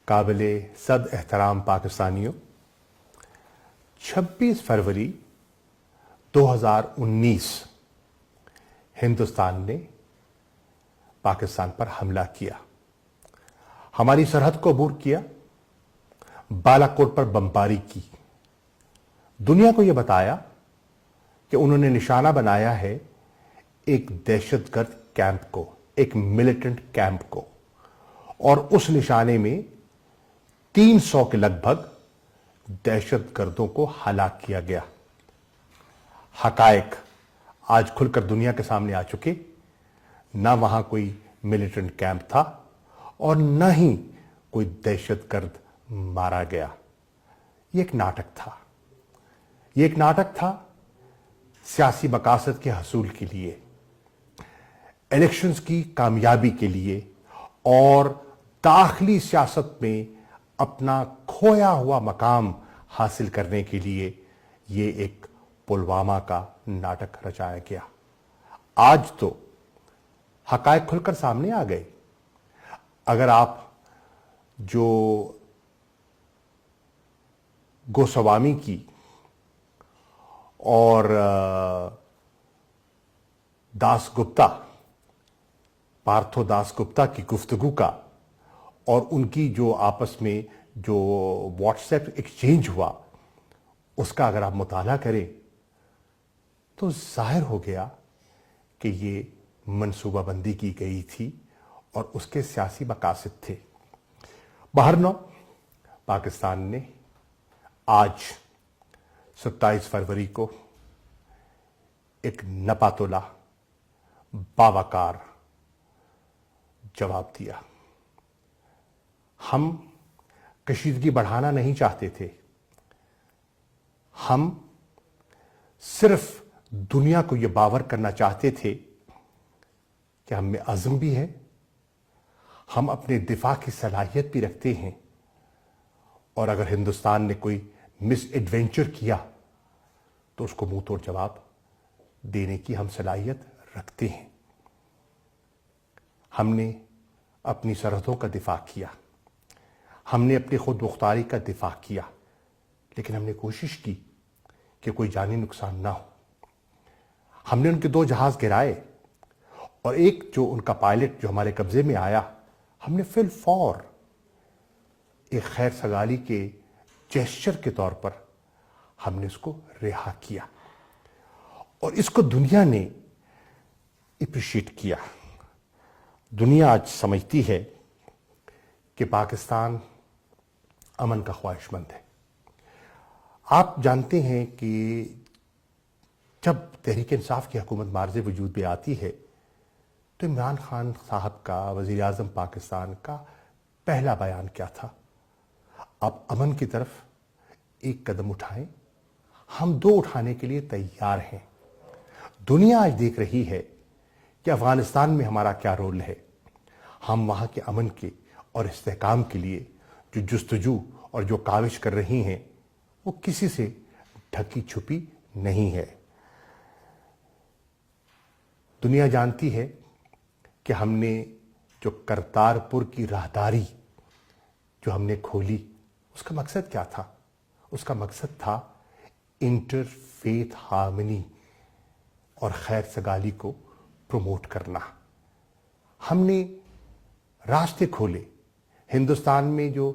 قابل صد احترام پاکستانیوں، 26 فروری 2019 ہندوستان نے پاکستان پر حملہ کیا، ہماری سرحد کو عبور کیا، بالاکوٹ پر بمباری کی، دنیا کو یہ بتایا کہ انہوں نے نشانہ بنایا ہے ایک دہشت گرد کیمپ کو، ایک ملیٹنٹ کیمپ کو، اور اس نشانے میں 300 کے لگ بھگ دہشت گردوں کو ہلاک کیا گیا۔ حقائق آج کھل کر دنیا کے سامنے آ چکے، نہ وہاں کوئی ملیٹنٹ کیمپ تھا اور نہ ہی کوئی دہشت گرد مارا گیا۔ یہ ایک ناٹک تھا، یہ ایک ناٹک تھا سیاسی مقاصد کے حصول کے لیے، الیکشنز کی کامیابی کے لیے اور داخلی سیاست میں اپنا کھویا ہوا مقام حاصل کرنے کے لیے یہ ایک پلوامہ کا ناٹک رچایا گیا۔ آج تو حقائق کھل کر سامنے آ گئے۔ اگر آپ جو گوسوامی کی اور داس گپتا، پارتھو داس گپتا کی گفتگو کا اور ان کی جو آپس میں جو واٹس ایپ ایکسچینج ہوا اس کا اگر آپ مطالعہ کریں تو ظاہر ہو گیا کہ یہ منصوبہ بندی کی گئی تھی اور اس کے سیاسی مقاصد تھے۔ بہرنو پاکستان نے آج 27 فروری کو ایک نپاتولہ باوقار جواب دیا۔ ہم کشیدگی بڑھانا نہیں چاہتے تھے، ہم صرف دنیا کو یہ باور کرنا چاہتے تھے کہ ہم میں عزم بھی ہے، ہم اپنے دفاع کی صلاحیت بھی رکھتے ہیں، اور اگر ہندوستان نے کوئی مس ایڈوینچر کیا تو اس کو منہ توڑ جواب دینے کی ہم صلاحیت رکھتے ہیں۔ ہم نے اپنی سرحدوں کا دفاع کیا، ہم نے اپنی خود مختاری کا دفاع کیا، لیکن ہم نے کوشش کی کہ کوئی جانی نقصان نہ ہو۔ ہم نے ان کے 2 جہاز گرائے اور ایک جو ان کا پائلٹ جو ہمارے قبضے میں آیا، ہم نے فی الفور ایک خیر سگالی کے جیسچر کے طور پر ہم نے اس کو رہا کیا، اور اس کو دنیا نے اپریشیٹ کیا۔ دنیا آج سمجھتی ہے کہ پاکستان امن کا خواہش مند ہے۔ آپ جانتے ہیں کہ جب تحریک انصاف کی حکومت مارز وجود میں آتی ہے تو عمران خان صاحب کا، وزیر اعظم پاکستان کا پہلا بیان کیا تھا؟ آپ امن کی طرف ایک قدم اٹھائیں، ہم 2 اٹھانے کے لیے تیار ہیں۔ دنیا آج دیکھ رہی ہے کہ افغانستان میں ہمارا کیا رول ہے۔ ہم وہاں کے امن کے اور استحکام کے لیے جو جستجو اور جو کاوش کر رہی ہیں وہ کسی سے ڈھکی چھپی نہیں ہے۔ دنیا جانتی ہے کہ ہم نے جو کرتارپور کی راہداری جو ہم نے کھولی، اس کا مقصد کیا تھا؟ اس کا مقصد تھا انٹر فیتھ ہارمنی اور خیر سگالی کو پروموٹ کرنا۔ ہم نے راستے کھولے، ہندوستان میں جو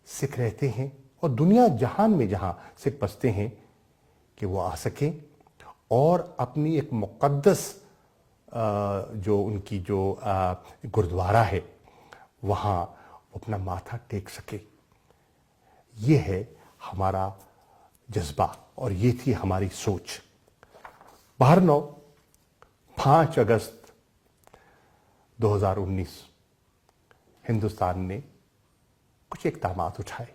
سکھ رہتے ہیں اور دنیا جہان میں جہاں سکھ بستے ہیں کہ وہ آ سکیں اور اپنی ایک مقدس جو ان کی جو گردوارہ ہے وہاں اپنا ماتھا ٹیک سکے۔ یہ ہے ہمارا جذبہ اور یہ تھی ہماری سوچ۔ بہرنو 5 اگست 2019 ہندوستان نے کچھ اقدامات اٹھائے۔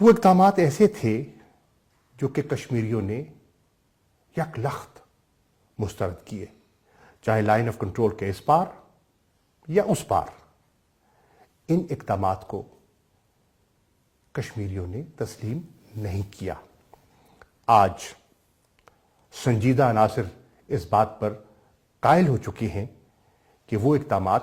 وہ اقدامات ایسے تھے جو کہ کشمیریوں نے یک لخت مسترد کیے، چاہے لائن آف کنٹرول کے اس پار یا اس پار۔ ان اقدامات کو کشمیریوں نے تسلیم نہیں کیا۔ آج سنجیدہ عناصر اس بات پر قائل ہو چکے ہیں کہ وہ اقدامات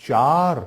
4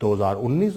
2019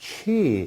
6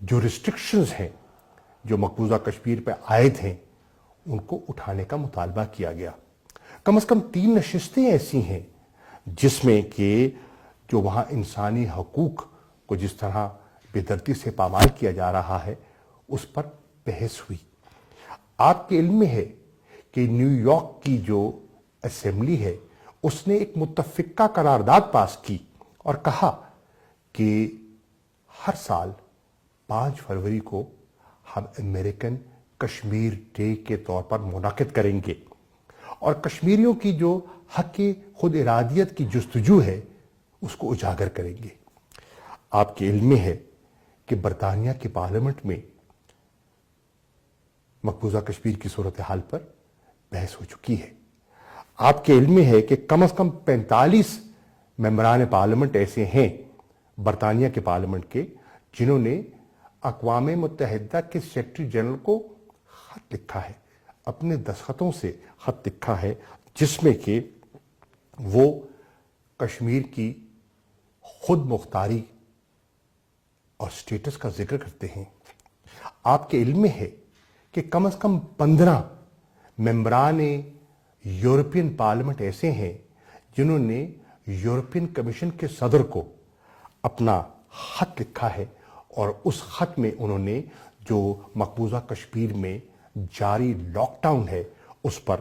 جو ریسٹرکشنز ہیں جو مقبوضہ کشمیر پہ عائد ہیں ان کو اٹھانے کا مطالبہ کیا گیا. کم از کم 3 نشستیں ایسی ہیں جس میں کہ جو وہاں انسانی حقوق کو جس طرح بے دردی سے پامال کیا جا رہا ہے اس پر بحث ہوئی. آپ کے علم میں ہے کہ نیو یارک کی جو اسمبلی ہے اس نے ایک متفقہ قرارداد پاس کی اور کہا کہ ہر سال 5 فروری کو ہم امریکن کشمیر ڈے کے طور پر منعقد کریں گے اور کشمیریوں کی جو حق خود ارادیت کی جستجو ہے اس کو اجاگر کریں گے. آپ کے علم میں ہے کہ برطانیہ کی پارلیمنٹ میں مقبوضہ کشمیر کی صورتحال پر بحث ہو چکی ہے. آپ کے علم میں ہے کہ کم از کم 45 ممبران پارلیمنٹ ایسے ہیں برطانیہ کے پارلیمنٹ کے جنہوں نے اقوام متحدہ کے سیکرٹری جنرل کو خط لکھا ہے, اپنے دستخطوں سے خط لکھا ہے جس میں کہ وہ کشمیر کی خود مختاری اور سٹیٹس کا ذکر کرتے ہیں. آپ کے علم میں ہے کہ کم از کم 15 ممبران یورپین پارلیمنٹ ایسے ہیں جنہوں نے یورپین کمیشن کے صدر کو اپنا خط لکھا ہے اور اس خط میں انہوں نے جو مقبوضہ کشمیر میں جاری لاک ڈاؤن ہے اس پر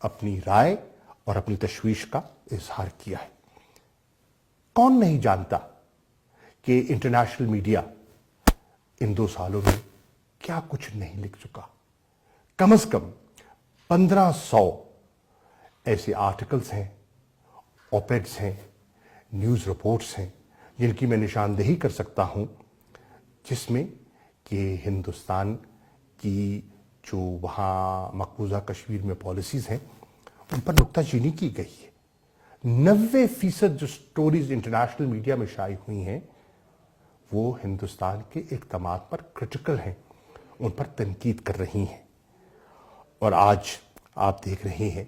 اپنی رائے اور اپنی تشویش کا اظہار کیا ہے. کون نہیں جانتا کہ انٹرنیشنل میڈیا ان 2 سالوں میں کیا کچھ نہیں لکھ چکا. کم از کم 1500 ایسے آرٹیکلز ہیں, اوپیڈز ہیں, نیوز رپورٹس ہیں جن کی میں نشاندہی کر سکتا ہوں جس میں کہ ہندوستان کی جو وہاں مقبوضہ کشمیر میں پالیسیز ہیں ان پر نکتہ چینی کی گئی ہے. 90% جو سٹوریز انٹرنیشنل میڈیا میں شائع ہوئی ہیں وہ ہندوستان کے اقدامات پر کرٹیکل ہیں, ان پر تنقید کر رہی ہیں. اور آج آپ دیکھ رہے ہیں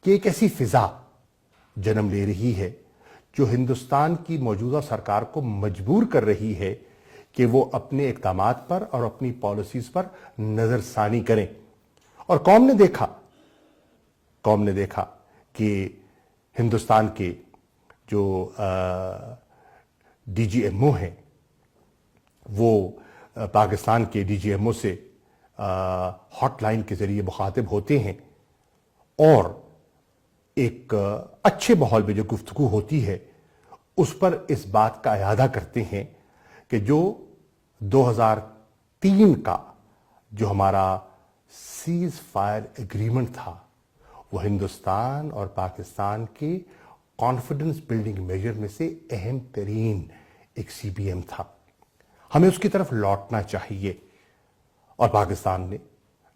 کہ ایک ایسی فضا جنم لے رہی ہے جو ہندوستان کی موجودہ سرکار کو مجبور کر رہی ہے کہ وہ اپنے اقدامات پر اور اپنی پالیسیز پر نظر ثانی کریں. اور قوم نے دیکھا کہ ہندوستان کے جو ڈی جی ایم او ہیں وہ پاکستان کے ڈی جی ایم او سے ہاٹ لائن کے ذریعے مخاطب ہوتے ہیں اور ایک اچھے ماحول میں جو گفتگو ہوتی ہے اس پر اس بات کا اعادہ کرتے ہیں کہ جو 2003 کا جو ہمارا سیز فائر ایگریمنٹ تھا وہ ہندوستان اور پاکستان کے کانفیڈنس بلڈنگ میجر میں سے اہم ترین ایک سی بی ایم تھا, ہمیں اس کی طرف لوٹنا چاہیے. اور پاکستان نے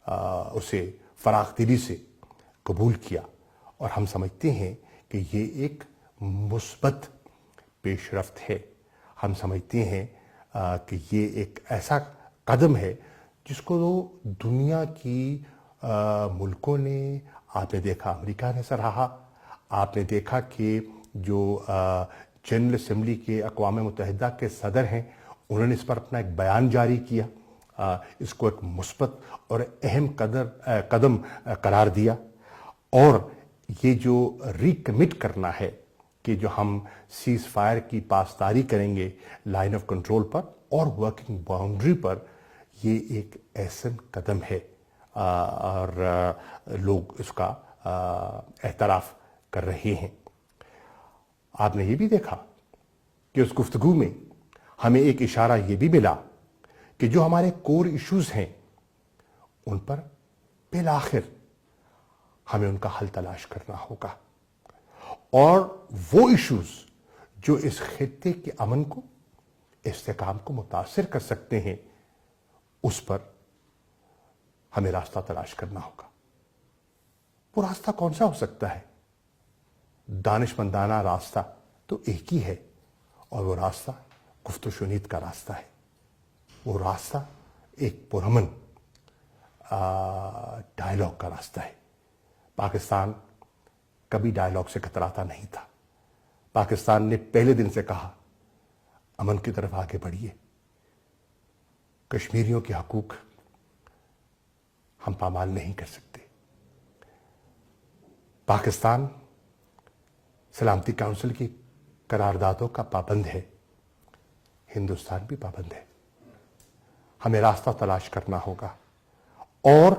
اسے فراخ دلی سے قبول کیا اور ہم سمجھتے ہیں کہ یہ ایک مثبت پیش رفت ہے. ہم سمجھتے ہیں کہ یہ ایک ایسا قدم ہے جس کو دنیا کی ملکوں نے, آپ نے دیکھا امریکہ نے سراہا, آپ نے دیکھا کہ جو جنرل اسمبلی کے اقوام متحدہ کے صدر ہیں انہوں نے اس پر اپنا ایک بیان جاری کیا, اس کو ایک مثبت اور اہم قدم قرار دیا. اور یہ جو ریکمٹ کرنا ہے کہ جو ہم سیز فائر کی پاسداری کریں گے لائن آف کنٹرول پر اور ورکنگ باؤنڈری پر, یہ ایک احسن قدم ہے اور لوگ اس کا اعتراف کر رہے ہیں. آپ نے یہ بھی دیکھا کہ اس گفتگو میں ہمیں ایک اشارہ یہ بھی ملا کہ جو ہمارے کور ایشوز ہیں ان پر بالآخر ہمیں ان کا حل تلاش کرنا ہوگا, اور وہ ایشوز جو اس خطے کے امن کو, استحکام کو متاثر کر سکتے ہیں اس پر ہمیں راستہ تلاش کرنا ہوگا. وہ راستہ کون سا ہو سکتا ہے؟ دانشمندانہ راستہ تو ایک ہی ہے اور وہ راستہ گفت و شنید کا راستہ ہے. وہ راستہ ایک پرامن ڈائلاگ کا راستہ ہے. پاکستان کبھی ڈائلاگ سے کتراتا نہیں تھا. پاکستان نے پہلے دن سے کہا امن کی طرف آگے بڑھیے, کشمیریوں کے حقوق ہم پامال نہیں کر سکتے. پاکستان سلامتی کونسل کی قراردادوں کا پابند ہے، ہندوستان بھی پابند ہے. ہمیں راستہ تلاش کرنا ہوگا اور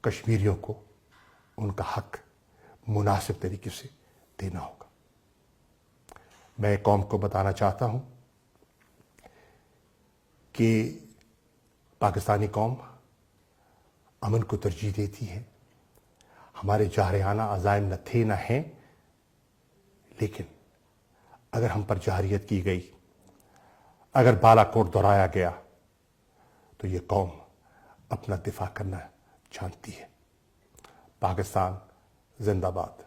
کشمیریوں کو ان کا حق مناسب طریقے سے دینا ہوگا. میں قوم کو بتانا چاہتا ہوں کہ پاکستانی قوم امن کو ترجیح دیتی ہے. ہمارے جارحانہ عزائم نہ تھے نہ ہیں، لیکن اگر ہم پر جارحیت کی گئی، اگر بالا کوٹ دہرایا گیا، تو یہ قوم اپنا دفاع کرنا جانتی ہے. پاکستان زندہ باد.